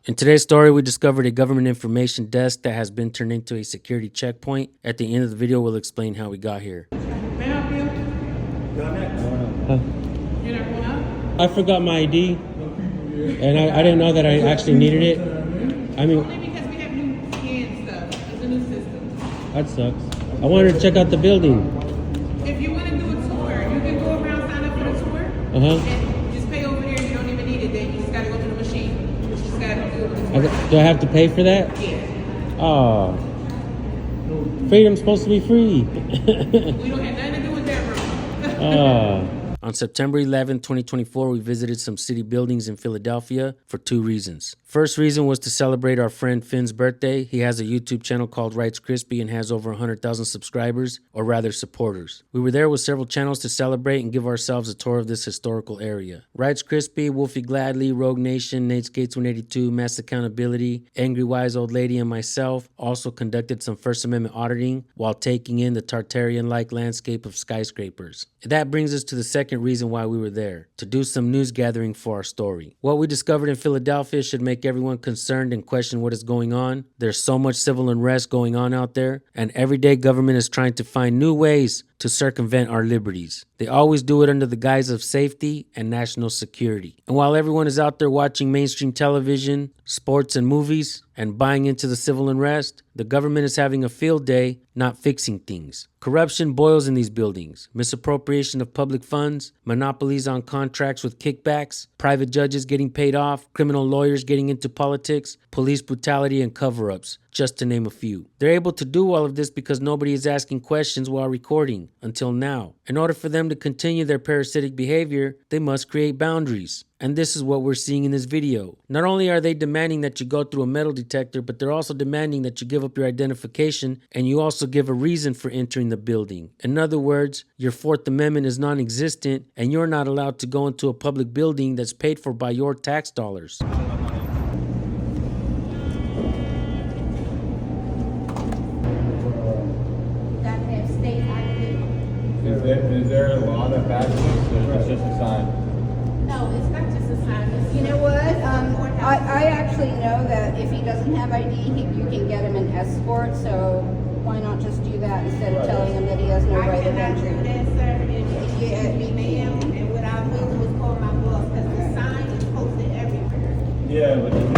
In today's story, we discovered a government information desk that has been turned into a security checkpoint. At the end of the video, we'll explain how we got here. May I help you? You're not going up? I forgot my ID, and I didn't know that I actually needed it. I mean, Only because we have new scan stuff. It's a new system. that sucks. I wanted to check out the building. If you want to do a tour, you can go around, sign up for the tour, and just pay over there. You don't even need it. Then you just got to go to the machine. You just got to do it. Do I have to pay for that? Yeah. Oh, freedom's supposed to be free. We don't have nothing to do with that room. On September 11, 2024, we visited some city buildings in Philadelphia for two reasons. First reason was to celebrate our friend Finn's birthday. He has a YouTube channel called Rice Crispy and has over 100,000 subscribers, or rather supporters. We were there with several channels to celebrate and give ourselves a tour of this historical area. Rice Crispy, Wolfie Gladly, Rogue Nation, Nate Skates 182, Mass Accountability, Angry Wise Old Lady, and myself also conducted some First Amendment auditing while taking in the Tartarian-like landscape of skyscrapers. That brings us to the second reason why we were there, to do some news gathering for our story. What we discovered in Philadelphia should make everyone concerned and question what is going on. There's so much civil unrest going on out there, and everyday government is trying to find new ways to circumvent our liberties. They always do it under the guise of safety and national security. And while everyone is out there watching mainstream television, sports, and movies, and buying into the civil unrest, the government is having a field day not fixing things. Corruption boils in these buildings. Misappropriation of public funds, monopolies on contracts with kickbacks, private judges getting paid off, criminal lawyers getting into politics, police brutality, and cover-ups, just to name a few. They're able to do all of this because nobody is asking questions while recording, until now. In order for them to continue their parasitic behavior, they must create boundaries. And this is what we're seeing in this video. Not only are they demanding that you go through a metal detector, but they're also demanding that you give up your identification and you also give a reason for entering the building. In other words, your Fourth Amendment is non-existent and you're not allowed to go into a public building that's paid for by your tax dollars. Is there a law that backs this, or it's just a sign? No, it's not just a sign. You know what? I actually know that if he doesn't have ID, you can get him an escort. So why not just do that instead of telling him that he has no right of entry? I cannot do that, sir. Yes, ma'am. And what I will do is call my boss because the sign is posted everywhere. Yeah, but there's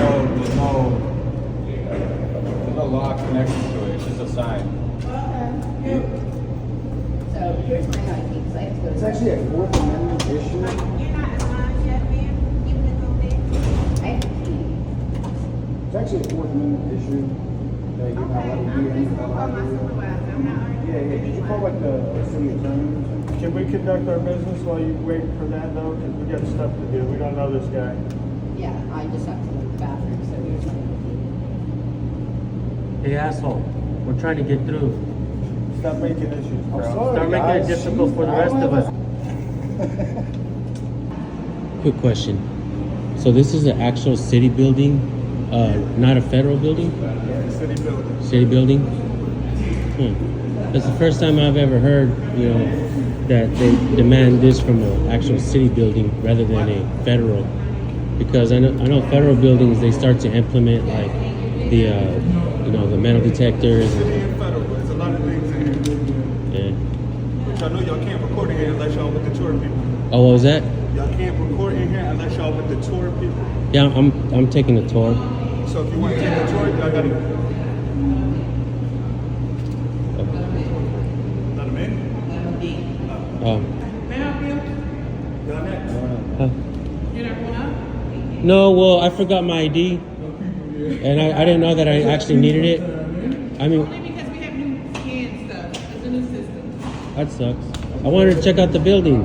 no law connected to it. It's just a sign. So here's my ID because I have to go to. It's actually a Fourth Amendment issue. You're not assigned yet, ma'am. Even to go there. I have to key. It's actually a Fourth Amendment issue. That you're not Okay, allowed to I'm do just anything gonna call my about it. supervisor. I'm not arguing. Yeah, did you call like the city attorney or something? Can we conduct our business while you wait for that though? Because we got stuff to do. We don't know this guy. Yeah, I just have to go to the bathroom. So here's my ID. Hey asshole, we're trying to get through. Stop making issues, bro. sorry. Start making it guys. difficult for the rest of us. Quick question. So this is an actual city building, not a federal building? City building. City building? That's the first time I've ever heard, that they demand this from an actual city building rather than a federal. Because I know federal buildings, they start to implement like the metal detectors. And federal, there's a lot of things in here. Yeah. Which I know y'all can't record in here unless y'all with the tour people. Oh, what was that? Y'all can't record in here unless y'all with the tour people. Yeah, I'm taking a tour. So if you want to take a tour, y'all gotta let them in. Oh. May I help you? Y'all next. You're not going up? No, well, I forgot my ID, and I didn't know that I actually needed it. I mean, Only because we have new scan stuff. It's a new system. that sucks. I wanted to check out the building.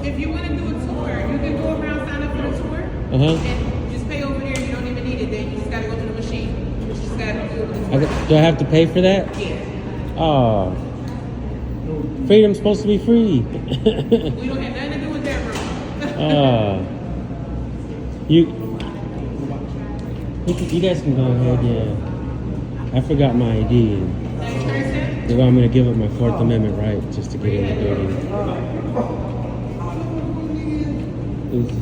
If you want to do a tour, you can go around, sign up for the tour, and just pay over there. You don't even need it. Then you just got to go to the machine. You just got to do it. Do I have to pay for that? Yeah. Oh, freedom's supposed to be free. We don't have nothing to do with that room. You guys can go ahead. Yeah, I forgot my ID. And they want me to give up my Fourth Amendment right just to get in the building. This is-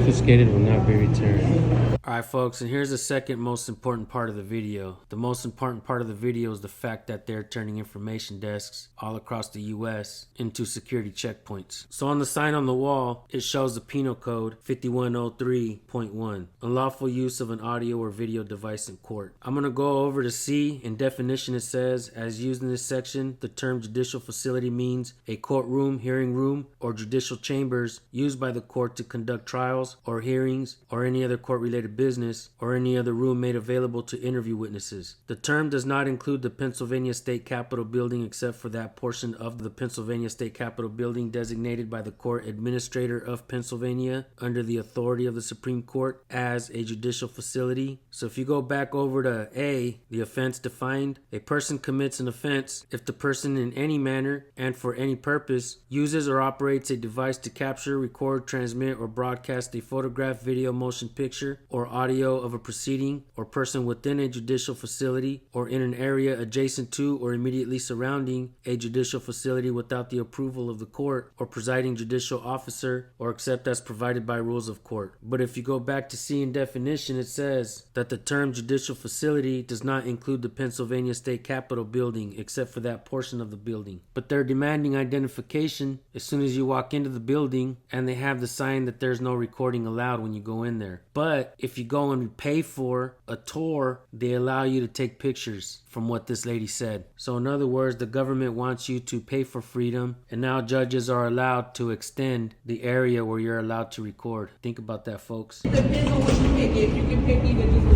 confiscated will not be returned. Alright folks, and here's the second most important part of the video. The most important part of the video is the fact that they're turning information desks all across the US into security checkpoints. So on the sign on the wall, it shows the penal code 5103.1, unlawful use of an audio or video device in court. I'm going to go over to C. In definition it says, as used in this section, the term judicial facility means a courtroom, hearing room, or judicial chambers used by the court to conduct trials or hearings or any other court-related business or any other room made available to interview witnesses. The term does not include the Pennsylvania State Capitol building except for that portion of the Pennsylvania State Capitol building designated by the Court Administrator of Pennsylvania under the authority of the Supreme Court as a judicial facility. So if you go back over to A, the offense defined, a person commits an offense if the person in any manner and for any purpose uses or operates a device to capture, record, transmit, or broadcast a photograph, video, motion picture, or audio of a proceeding or person within a judicial facility or in an area adjacent to or immediately surrounding a judicial facility without the approval of the court or presiding judicial officer or except as provided by rules of court. But if you go back to C in definition, it says that the term judicial facility does not include the Pennsylvania State Capitol building except for that portion of the building. But they're demanding identification as soon as you walk into the building, and they have the sign that there's no recording allowed when you go in there. But if you go and pay for a tour, they allow you to take pictures, from what this lady said. So in other words, the government wants you to pay for freedom, and now judges are allowed to extend the area where you're allowed to record. Think about that, folks. It depends on what you pick. If you can pick either just the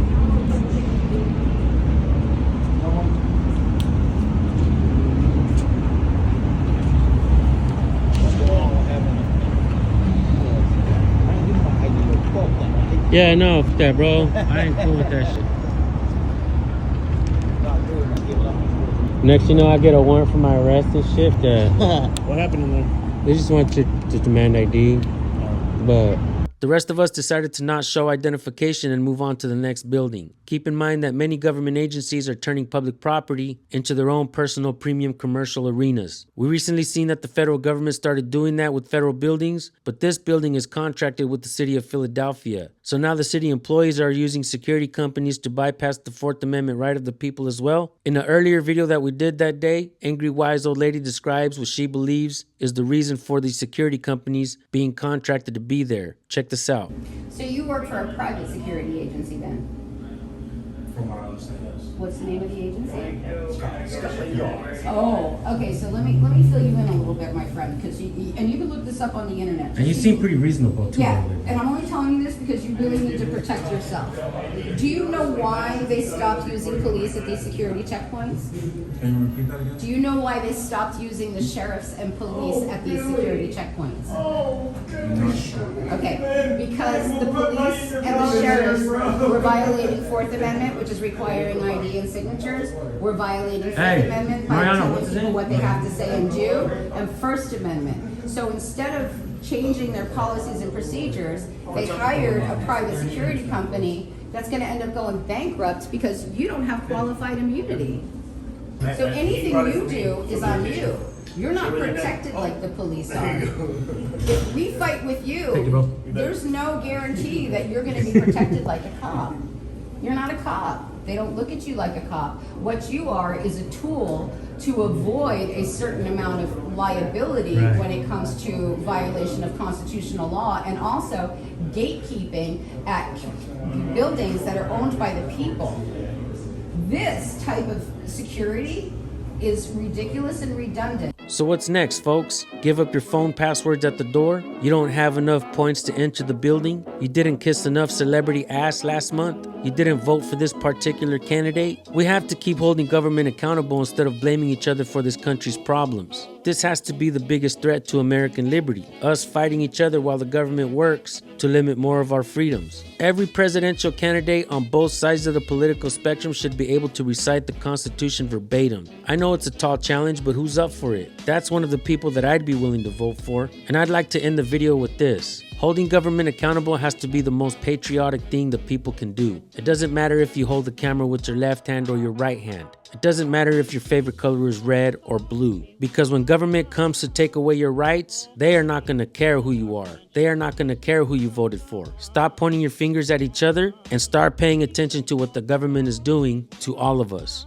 Yeah, no, that bro. I ain't cool with that shit. Next you know, I get a warrant for my arrest and shit. What happened in there? They just want to demand ID. But the rest of us decided to not show identification and move on to the next building. Keep in mind that many government agencies are turning public property into their own personal premium commercial arenas. We recently seen that the federal government started doing that with federal buildings, but this building is contracted with the city of Philadelphia. So now the city employees are using security companies to bypass the Fourth Amendment right of the people as well. In the earlier video that we did that day, Angry Wise Old Lady describes what she believes is the reason for these security companies being contracted to be there. Check this out. So you work for a private security agency then? From what I understand, yes. What's the name of the agency? Oh, okay, so let me fill you in a little bit, my friend, because you can look this up on the internet. And you seem pretty reasonable too. Yeah, and I'm only telling you this because you really need to protect yourself. Do you know why they stopped using police at these security checkpoints? Can you repeat that again? Do you know why they stopped using the sheriffs and police at these security checkpoints? I'm not sure. Okay, because the police and the sheriffs were violating Fourth Amendment, which is requiring ID and signatures. We're violating Fifth Amendment by Mariano, telling what's his people name? what they have to say and do, and First Amendment. So instead of changing their policies and procedures, they hired a private security company that's going to end up going bankrupt because you don't have qualified immunity. So anything you do is on you. You're not protected like the police are. If we fight with you, there's no guarantee that you're going to be protected like a cop. You're not a cop. They don't look at you like a cop. What you are is a tool to avoid a certain amount of liability when it comes to violation of constitutional law, and also gatekeeping at buildings that are owned by the people. This type of security is ridiculous and redundant. So what's next, folks? Give up your phone passwords at the door? You don't have enough points to enter the building? You didn't kiss enough celebrity ass last month? You didn't vote for this particular candidate? We have to keep holding government accountable instead of blaming each other for this country's problems. This has to be the biggest threat to American liberty, us fighting each other while the government works to limit more of our freedoms. Every presidential candidate on both sides of the political spectrum should be able to recite the Constitution verbatim. I know it's a tall challenge, but who's up for it? That's one of the people that I'd be willing to vote for. And I'd like to end the video with this. Holding government accountable has to be the most patriotic thing the people can do. It doesn't matter if you hold the camera with your left hand or your right hand. It doesn't matter if your favorite color is red or blue. Because when government comes to take away your rights, they are not going to care who you are. They are not going to care who you voted for. Stop pointing your fingers at each other and start paying attention to what the government is doing to all of us.